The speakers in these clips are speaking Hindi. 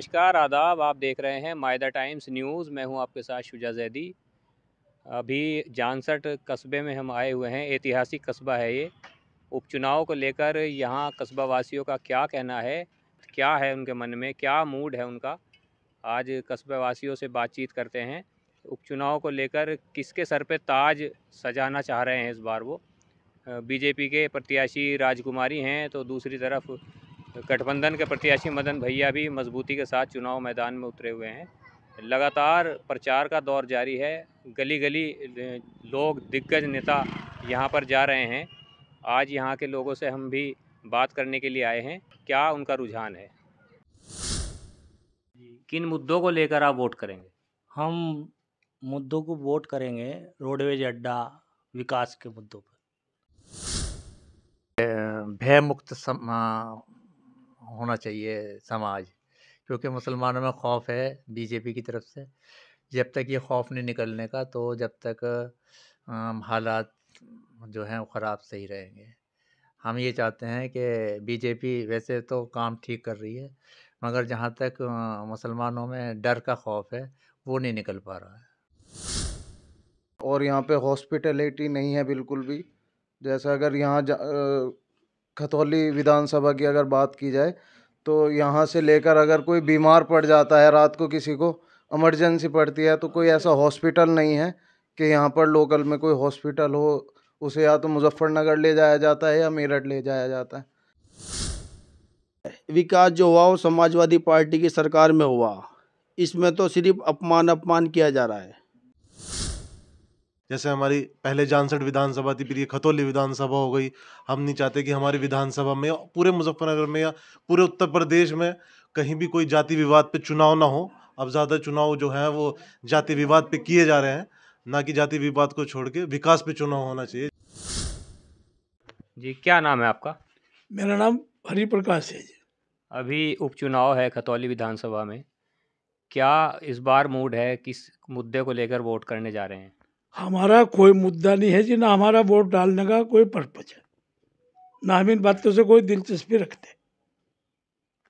नमस्कार, आदाब। आप देख रहे हैं मायदा टाइम्स न्यूज़। मैं हूं आपके साथ शुजा जैदी। अभी जानसठ कस्बे में हम आए हुए हैं। ऐतिहासिक कस्बा है ये। उपचुनाव को लेकर यहाँ कस्बा वासियों का क्या कहना है, क्या है उनके मन में, क्या मूड है उनका, आज कस्बा वासियों से बातचीत करते हैं। उपचुनाव को लेकर किसके सर पे ताज सजाना चाह रहे हैं इस बार वो। बीजेपी के प्रत्याशी राजकुमारी हैं, तो दूसरी तरफ गठबंधन के प्रत्याशी मदन भैया भी मजबूती के साथ चुनाव मैदान में उतरे हुए हैं। लगातार प्रचार का दौर जारी है। गली गली लोग, दिग्गज नेता यहाँ पर जा रहे हैं। आज यहाँ के लोगों से हम भी बात करने के लिए आए हैं, क्या उनका रुझान है। किन मुद्दों को लेकर आप वोट करेंगे? हम मुद्दों को वोट करेंगे रोडवेज अड्डा विकास के मुद्दों पर। भय मुक्त होना चाहिए समाज, क्योंकि मुसलमानों में खौफ है बीजेपी की तरफ से। जब तक ये खौफ नहीं निकलने का, तो जब तक हालात जो हैं वो ख़राब सही रहेंगे। हम ये चाहते हैं कि बीजेपी वैसे तो काम ठीक कर रही है, मगर जहाँ तक मुसलमानों में डर का खौफ है वो नहीं निकल पा रहा है। और यहाँ पे हॉस्पिटलिटी नहीं है बिल्कुल भी। जैसा अगर यहाँ खतौली विधानसभा की अगर बात की जाए, तो यहाँ से लेकर अगर कोई बीमार पड़ जाता है, रात को किसी को इमरजेंसी पड़ती है, तो कोई ऐसा हॉस्पिटल नहीं है कि यहाँ पर लोकल में कोई हॉस्पिटल हो। उसे या तो मुजफ्फरनगर ले जाया जाता है या मेरठ ले जाया जाता है। विकास जो हुआ वो समाजवादी पार्टी की सरकार में हुआ। इसमें तो सिर्फ अपमान किया जा रहा है। जैसे हमारी पहले जानसठ विधानसभा थी, फिर ये खतौली विधानसभा हो गई। हम नहीं चाहते कि हमारी विधानसभा में, पूरे मुजफ्फरनगर में या पूरे उत्तर प्रदेश में कहीं भी कोई जाति विवाद पे चुनाव ना हो। अब ज़्यादा चुनाव जो है वो जाति विवाद पे किए जा रहे हैं, ना कि जाति विवाद को छोड़ के विकास पे चुनाव होना चाहिए। जी, क्या नाम है आपका? मेरा नाम हरिप्रकाश है जी। अभी उपचुनाव है खतौली विधानसभा में, क्या इस बार मूड है, किस मुद्दे को लेकर वोट करने जा रहे हैं? हमारा कोई मुद्दा नहीं है जी, ना हमारा वोट डालने का कोई पर्पज है, ना हम इन बातों से कोई दिलचस्पी रखते।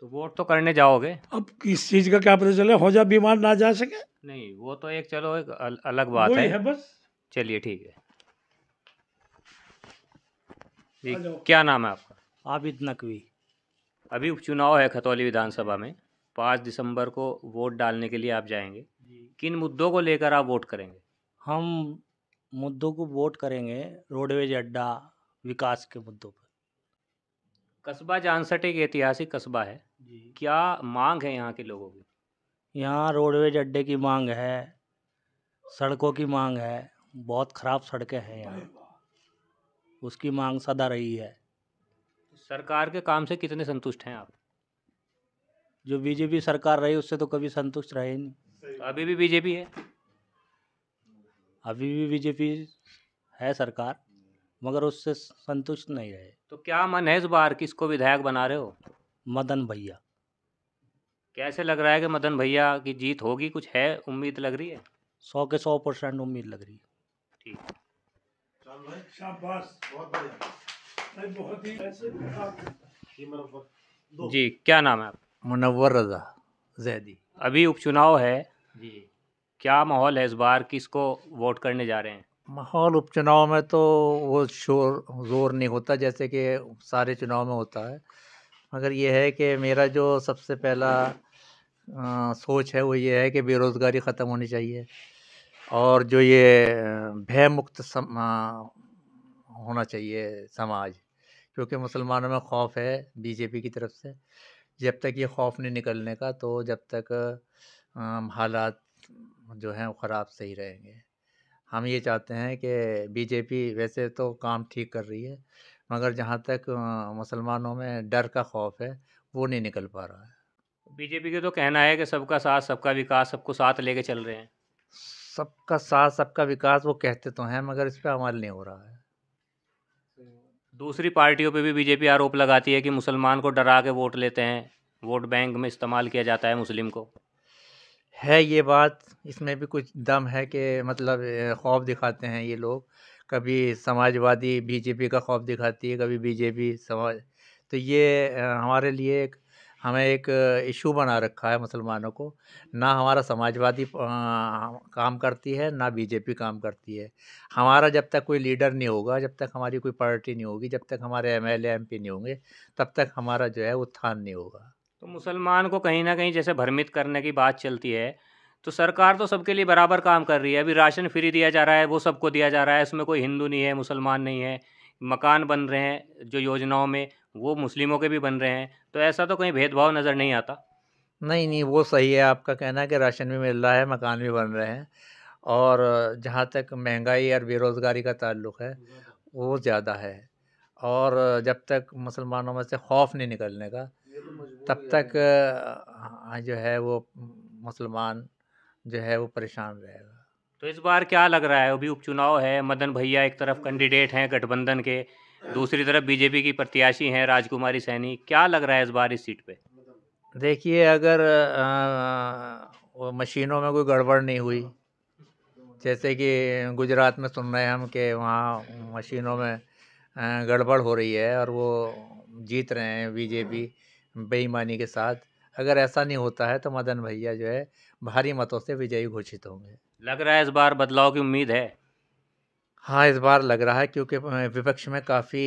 तो वोट तो करने जाओगे? अब किस चीज़ का क्या पता चले, हो जा बीमार ना जा सके। नहीं, वो तो एक, चलो एक अलग बात वही है। है बस। चलिए ठीक है जी। क्या नाम है आपका? आबिद नकवी। अभी उपचुनाव है खतौली विधानसभा में, 5 दिसंबर को वोट डालने के लिए आप जाएंगे। किन मुद्दों को लेकर आप वोट करेंगे? हम मुद्दों को वोट करेंगे रोडवेज अड्डा विकास के मुद्दों पर। कस्बा जानसठ एक ऐतिहासिक कस्बा है, क्या मांग है यहाँ के लोगों की? यहाँ रोडवेज अड्डे की मांग है, सड़कों की मांग है। बहुत ख़राब सड़कें हैं यहाँ, उसकी मांग सदा रही है। सरकार के काम से कितने संतुष्ट हैं आप? जो बीजेपी सरकार रही उससे तो कभी संतुष्ट रहे नहीं। तो अभी भी बीजेपी है? अभी भी बीजेपी है सरकार, मगर उससे संतुष्ट नहीं रहे। तो क्या मन है इस बार, किसको विधायक बना रहे हो? मदन भैया। कैसे लग रहा है कि मदन भैया की जीत होगी, कुछ है उम्मीद लग रही है? 100 के 100% उम्मीद लग रही है। ठीक। शाबाश, बहुत बढ़िया। बहुत ही जी, क्या नाम है आप? मुनव्वर रज़ा जैदी। अभी उपचुनाव है जी। क्या माहौल है इस बार, किसको वोट करने जा रहे हैं? माहौल उपचुनाव में तो वो ज़ोर नहीं होता जैसे कि सारे चुनाव में होता है, मगर ये है कि मेरा जो सबसे पहला सोच है वो ये है कि बेरोज़गारी ख़त्म होनी चाहिए, और जो ये भय मुक्त होना चाहिए समाज, क्योंकि मुसलमानों में खौफ है बीजेपी की तरफ से। जब तक ये खौफ नहीं निकलने का, तो जब तक हालात जो हैं वो ख़राब सही रहेंगे। हम ये चाहते हैं कि बीजेपी वैसे तो काम ठीक कर रही है, मगर जहाँ तक मुसलमानों में डर का खौफ है वो नहीं निकल पा रहा है। बीजेपी के तो कहना है कि सबका साथ सबका विकास, सबको साथ लेके चल रहे हैं। सबका साथ सबका विकास वो कहते तो हैं, मगर इस पर अमल नहीं हो रहा है। दूसरी पार्टियों पे भी बीजेपी आरोप लगाती है कि मुसलमान को डरा के वोट लेते हैं, वोट बैंक में इस्तेमाल किया जाता है मुस्लिम को। है ये बात, इसमें भी कुछ दम है कि मतलब खौफ दिखाते हैं ये लोग। कभी समाजवादी बीजेपी का खौफ दिखाती है, कभी बीजेपी समाज। तो ये हमारे लिए एक हमें एक इशू बना रखा है मुसलमानों को। ना हमारा समाजवादी काम करती है, ना बीजेपी काम करती है। हमारा जब तक कोई लीडर नहीं होगा, जब तक हमारी कोई पार्टी नहीं होगी, जब तक हमारे एमएलए एमपी नहीं होंगे, तब तक हमारा जो है उत्थान नहीं होगा। तो मुसलमान को कहीं ना कहीं जैसे भ्रमित करने की बात चलती है, तो सरकार तो सबके लिए बराबर काम कर रही है। अभी राशन फ्री दिया जा रहा है, वो सबको दिया जा रहा है, इसमें कोई हिंदू नहीं है, मुसलमान नहीं है। मकान बन रहे हैं जो योजनाओं में, वो मुस्लिमों के भी बन रहे हैं। तो ऐसा तो कहीं भेदभाव नज़र नहीं आता। नहीं, नहीं, वो सही है आपका कहना कि राशन भी मिल रहा है, मकान भी बन रहे हैं। और जहाँ तक महंगाई और बेरोज़गारी का ताल्लुक़ है, वो ज़्यादा है। और जब तक मुसलमानों में से खौफ नहीं निकलने का, तब तक जो है वो मुसलमान जो है वो परेशान रहेगा। तो इस बार क्या लग रहा है? अभी उपचुनाव है, मदन भैया एक तरफ कैंडिडेट हैं गठबंधन के, दूसरी तरफ बीजेपी की प्रत्याशी हैं राजकुमारी सैनी। क्या लग रहा है इस बार इस सीट पे? देखिए, अगर वो मशीनों में कोई गड़बड़ नहीं हुई, जैसे कि गुजरात में सुन रहे हैं हम कि वहाँ मशीनों में गड़बड़ हो रही है और वो जीत रहे हैं बीजेपी बेईमानी के साथ। अगर ऐसा नहीं होता है तो मदन भैया जो है भारी मतों से विजयी घोषित होंगे। लग रहा है इस बार बदलाव की उम्मीद है? हाँ, इस बार लग रहा है क्योंकि विपक्ष में काफ़ी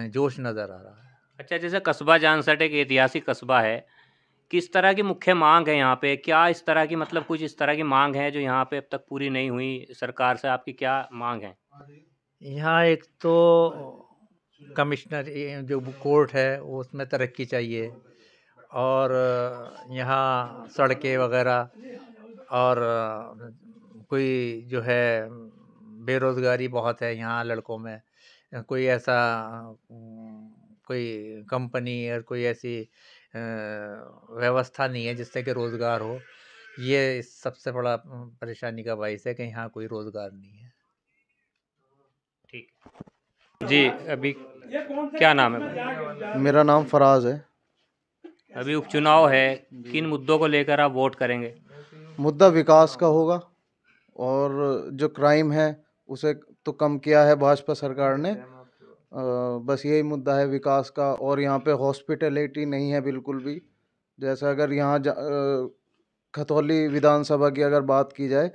जोश नज़र आ रहा है। अच्छा, जैसे कस्बा जानसठ एक ऐतिहासिक कस्बा है, किस तरह की मुख्य मांग है यहाँ पे? क्या इस तरह की मतलब कुछ इस तरह की मांग है जो यहाँ पे अब तक पूरी नहीं हुई सरकार से? आपकी क्या मांग है? यहाँ एक तो कमिश्नर जो कोर्ट है उसमें तरक्की चाहिए, और यहाँ सड़कें वगैरह, और कोई जो है बेरोज़गारी बहुत है यहाँ लड़कों में। कोई ऐसा कोई कंपनी और कोई ऐसी व्यवस्था नहीं है जिससे कि रोज़गार हो। ये सबसे बड़ा परेशानी का बाइस है कि यहाँ कोई रोज़गार नहीं है। ठीक जी, अभी क्या नाम है भाई? मेरा नाम फराज है। अभी उपचुनाव है, किन मुद्दों को लेकर आप वोट करेंगे? मुद्दा विकास का होगा, और जो क्राइम है उसे तो कम किया है भाजपा सरकार ने। बस यही मुद्दा है विकास का। और यहाँ पे हॉस्पिटलिटी नहीं है बिल्कुल भी। जैसा अगर यहाँ खतौली विधानसभा की अगर बात की जाए,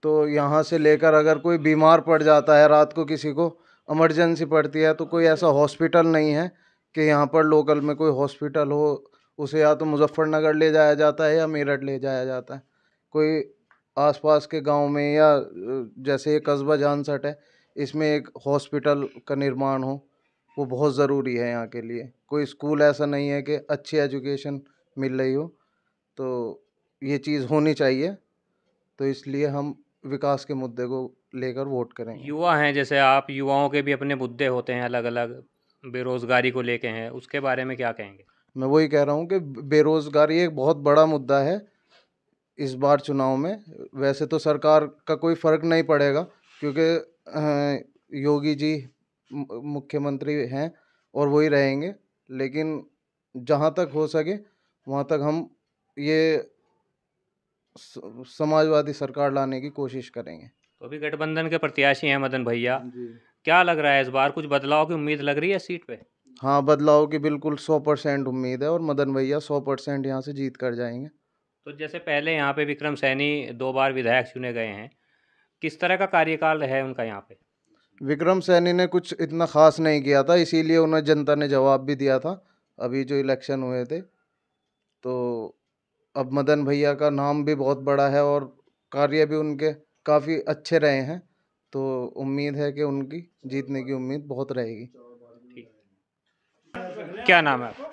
तो यहाँ से लेकर अगर कोई बीमार पड़ जाता है, रात को किसी को इमरजेंसी पड़ती है, तो कोई ऐसा हॉस्पिटल नहीं है कि यहाँ पर लोकल में कोई हॉस्पिटल हो। उसे या तो मुजफ्फरनगर ले जाया जाता है या मेरठ ले जाया जाता है। कोई आसपास के गांव में, या जैसे ये कस्बा जानसठ है, इसमें एक हॉस्पिटल का निर्माण हो, वो बहुत ज़रूरी है यहाँ के लिए। कोई स्कूल ऐसा नहीं है कि अच्छी एजुकेशन मिल रही हो, तो ये चीज़ होनी चाहिए। तो इसलिए हम विकास के मुद्दे को लेकर वोट करेंगे। युवा हैं जैसे आप, युवाओं के भी अपने मुद्दे होते हैं अलग अलग, बेरोज़गारी को लेके हैं, उसके बारे में क्या कहेंगे? मैं वही कह रहा हूँ कि बेरोज़गारी एक बहुत बड़ा मुद्दा है इस बार चुनाव में। वैसे तो सरकार का कोई फ़र्क नहीं पड़ेगा, क्योंकि योगी जी मुख्यमंत्री हैं और वही रहेंगे। लेकिन जहाँ तक हो सके वहाँ तक हम ये समाजवादी सरकार लाने की कोशिश करेंगे। तो अभी गठबंधन के प्रत्याशी हैं मदन भैया, क्या लग रहा है इस बार कुछ बदलाव की उम्मीद लग रही है सीट पे? हाँ, बदलाव की बिल्कुल 100% उम्मीद है, और मदन भैया 100% यहाँ से जीत कर जाएंगे। तो जैसे पहले यहाँ पे विक्रम सैनी 2 बार विधायक चुने गए हैं, किस तरह का कार्यकाल है उनका यहाँ पे? विक्रम सैनी ने कुछ इतना ख़ास नहीं किया था, इसीलिए उन्हें जनता ने जवाब भी दिया था अभी जो इलेक्शन हुए थे। तो अब मदन भैया का नाम भी बहुत बड़ा है और कार्य भी उनके काफ़ी अच्छे रहे हैं, तो उम्मीद है कि उनकी जीतने की उम्मीद बहुत रहेगी। क्या नाम है आपका?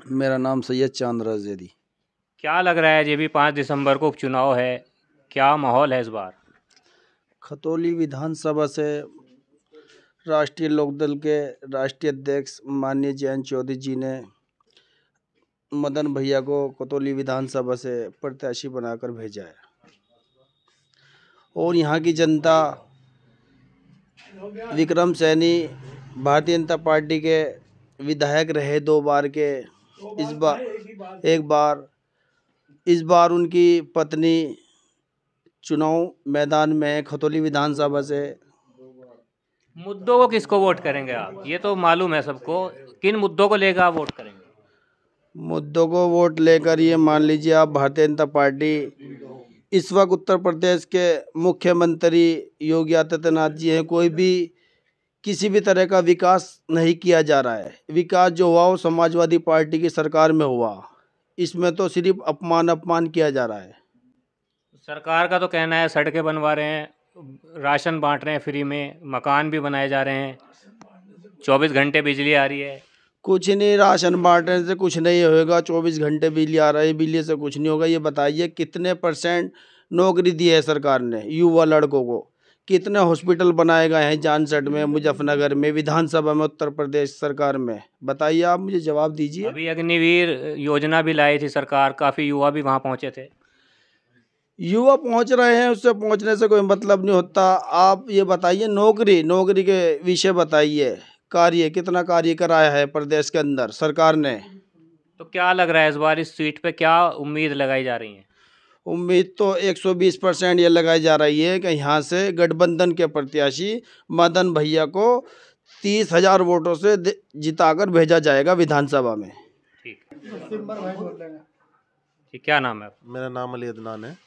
मेरा नाम सैयद चांद रज़ेदी। क्या लग रहा है, ये भी 5 दिसंबर को उपचुनाव है, क्या माहौल है इस बार? खतौली विधानसभा से राष्ट्रीय लोकदल के राष्ट्रीय अध्यक्ष माननीय जयंत चौधरी जी ने मदन भैया को खतौली विधानसभा से प्रत्याशी बनाकर भेजा है, और यहाँ की जनता विक्रम सैनी भारतीय जनता पार्टी के विधायक रहे 2 बार के। इस बार उनकी पत्नी चुनाव मैदान में खतौली विधानसभा से। मुद्दों को किसको वोट करेंगे आप? ये तो मालूम है सबको, किन मुद्दों को लेकर आप वोट करेंगे? मुद्दों को वोट लेकर ये मान लीजिए आप, भारतीय जनता पार्टी इस वक्त उत्तर प्रदेश के मुख्यमंत्री योगी आदित्यनाथ जी हैं, कोई भी किसी भी तरह का विकास नहीं किया जा रहा है। विकास जो हुआ वो समाजवादी पार्टी की सरकार में हुआ, इसमें तो सिर्फ अपमान किया जा रहा है। सरकार का तो कहना है सड़कें बनवा रहे हैं, राशन बांट रहे हैं फ्री में, मकान भी बनाए जा रहे हैं, 24 घंटे बिजली आ रही है। कुछ नहीं, राशन बांटने से कुछ नहीं होगा, 24 घंटे बिजली आ रही है, बिजली से कुछ नहीं होगा। ये बताइए कितने % नौकरी दी है सरकार ने युवा लड़कों को, कितने हॉस्पिटल बनाए गए हैं जानसठ में, मुजफ्फरनगर में, विधानसभा में, उत्तर प्रदेश सरकार में, बताइए आप मुझे जवाब दीजिए। अभी अग्निवीर योजना भी लाई थी सरकार, काफ़ी युवा भी वहाँ पहुँचे थे। युवा पहुंच रहे हैं, उससे पहुंचने से कोई मतलब नहीं होता। आप ये बताइए नौकरी के विषय बताइए, कार्य कितना कार्य कराया है प्रदेश के अंदर सरकार ने। तो क्या लग रहा है इस बार इस सीट पे क्या उम्मीद लगाई जा रही है? उम्मीद तो 120% ये लगाई जा रही है कि यहाँ से गठबंधन के प्रत्याशी मदन भैया को 30,000 वोटों से जिताकर भेजा जाएगा विधानसभा में। ठीक, क्या नाम है आपका? मेरा नाम अली अदनान है।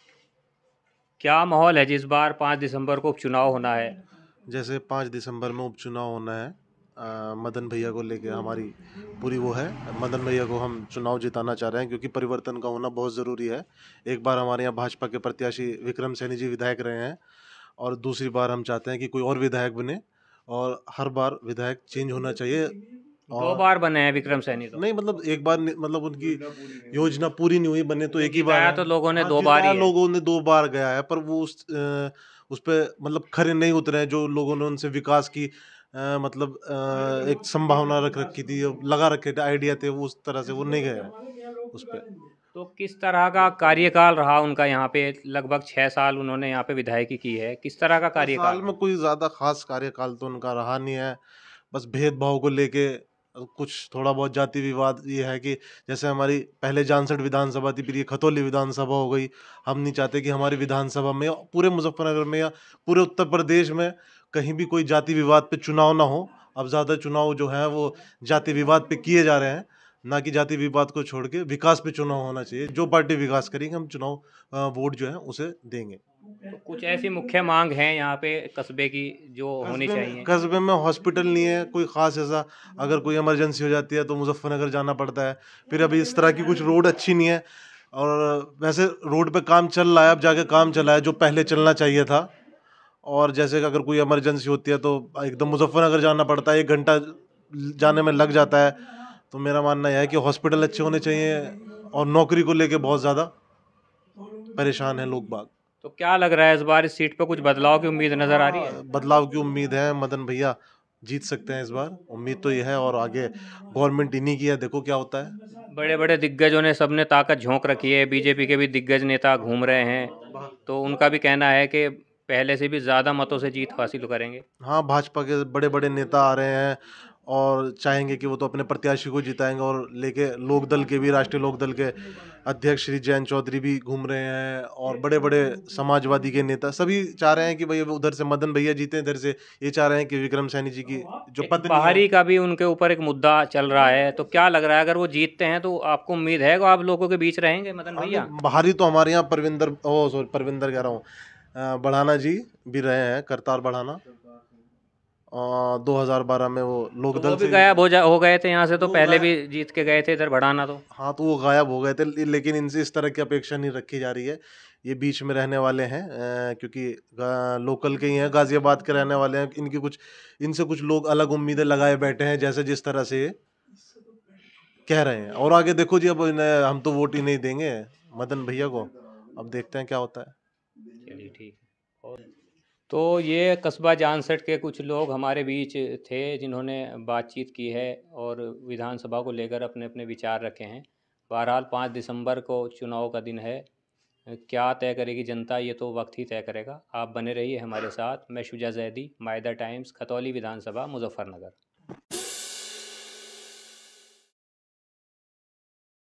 क्या माहौल है जिस बार 5 दिसंबर को उपचुनाव होना है? जैसे 5 दिसंबर में उपचुनाव होना है, मदन भैया को लेके हमारी पूरी वो है। मदन भैया को हम चुनाव जिताना चाह रहे हैं क्योंकि परिवर्तन का होना बहुत ज़रूरी है। एक बार हमारे यहाँ भाजपा के प्रत्याशी विक्रम सैनी जी विधायक रहे हैं और दूसरी बार हम चाहते हैं कि कोई और विधायक बने और हर बार विधायक चेंज होना चाहिए। 2 बार बने हैं विक्रम सैनी तो। नहीं, मतलब एक बार मतलब उनकी योजना पूरी नहीं हुई, बने तो एक ही बार जिताया है। तो लोगों ने हाँ, 2 बार ही जिताया है। लोगों ने 2 बार गया है, पर वो उस पे मतलब खरे नहीं उतरे हैं। जो लोगों ने उनसे विकास की मतलब एक संभावना रख रखी थी, लगा रखे थे, आइडिया थे, वो उस तरह से वो नहीं गए हैं उस पे। तो किस तरह का कार्यकाल रहा उनका यहाँ पे? लगभग 6 साल उन्होंने यहाँ पे विधायकी की है, किस तरह का कार्यकाल साल में कोई ज़्यादा खास कार्यकाल तो उनका रहा नहीं है। बस भेदभाव को लेके कुछ थोड़ा बहुत जाति विवाद ये है कि जैसे हमारी पहले जानसठ विधानसभा थी, फिर ये खतौली विधानसभा हो गई। हम नहीं चाहते कि हमारी विधानसभा में, पूरे मुजफ्फरनगर में या पूरे उत्तर प्रदेश में कहीं भी कोई जाति विवाद पे चुनाव ना हो। अब ज़्यादा चुनाव जो है वो जाति विवाद पे किए जा रहे हैं, ना कि जाति विवाद को छोड़ के विकास पे चुनाव होना चाहिए। जो पार्टी विकास करेगी हम चुनाव वोट जो है उसे देंगे। तो कुछ ऐसी मुख्य मांग है यहाँ पे कस्बे की जो होनी चाहिए? कस्बे में हॉस्पिटल नहीं है कोई ख़ास ऐसा। अगर कोई इमरजेंसी हो जाती है तो मुजफ्फरनगर जाना पड़ता है। फिर अभी इस तरह की कुछ रोड अच्छी नहीं है और वैसे रोड पे काम चल रहा है, अब जाके काम चला है जो पहले चलना चाहिए था। और जैसे कि अगर कोई इमरजेंसी होती है तो एकदम मुजफ्फरनगर जाना पड़ता है, 1 घंटा जाने में लग जाता है। तो मेरा मानना यह है कि हॉस्पिटल अच्छे होने चाहिए और नौकरी को लेके बहुत ज़्यादा परेशान हैं लोग बाग। तो क्या लग रहा है इस बार इस सीट पे कुछ बदलाव की उम्मीद नज़र आ रही है? बदलाव की उम्मीद है, मदन भैया जीत सकते हैं इस बार, उम्मीद तो ये है। और आगे गवर्नमेंट इन्हीं की है, देखो क्या होता है। बड़े बड़े दिग्गजों ने सबने ताकत झोंक रखी है, बीजेपी के भी दिग्गज नेता घूम रहे हैं, तो उनका भी कहना है कि पहले से भी ज़्यादा मतों से जीत हासिल करेंगे। हाँ, भाजपा के बड़े बड़े नेता आ रहे हैं और चाहेंगे कि वो तो अपने प्रत्याशी को जिताएंगे। और लेके लोकदल के भी, राष्ट्रीय लोकदल के अध्यक्ष श्री जयंत चौधरी भी घूम रहे हैं और बड़े बड़े समाजवादी के नेता सभी चाह रहे हैं कि भाई उधर से मदन भैया जीते, इधर से ये चाह रहे हैं कि विक्रम सैनी जी की जो एक पत्नी बाहरी का भी उनके ऊपर एक मुद्दा चल रहा है, तो क्या लग रहा है अगर वो जीतते हैं तो आपको उम्मीद है कि आप लोगों के बीच रहेंगे मदन भैया? बाहरी तो हमारे यहाँ परविंदर कह रहा हूँ, बढ़ाना जी भी रहे हैं, करतार बढ़ाना। 2012 में वो तो लोकदल वो भी से गायब हो गए थे यहाँ से, तो वो पहले भी गायब- जीत के गए थे इधर बढ़ाना तो। हाँ, तो वो गायब हो गए थे, लेकिन इनसे इस तरह की अपेक्षा नहीं रखी जा रही है। ये बीच में रहने वाले हैं क्योंकि लोकल के ही हैं, गाजियाबाद के रहने वाले हैं। इनसे कुछ लोग अलग उम्मीदें लगाए बैठे हैं, जैसे जिस तरह से ये कह रहे हैं। और आगे देखो जी, अब हम तो वोट ही नहीं देंगे मदन भैया को, अब देखते हैं क्या होता है। चलिए ठीक है। और तो ये कस्बा जानसठ के कुछ लोग हमारे बीच थे जिन्होंने बातचीत की है और विधानसभा को लेकर अपने अपने विचार रखे हैं। बहरहाल 5 दिसंबर को चुनाव का दिन है, क्या तय करेगी जनता ये तो वक्त ही तय करेगा। आप बने रहिए हमारे साथ। मैं शुजा जैदी, मायदा टाइम्स, खतौली विधानसभा, मुजफ्फरनगर।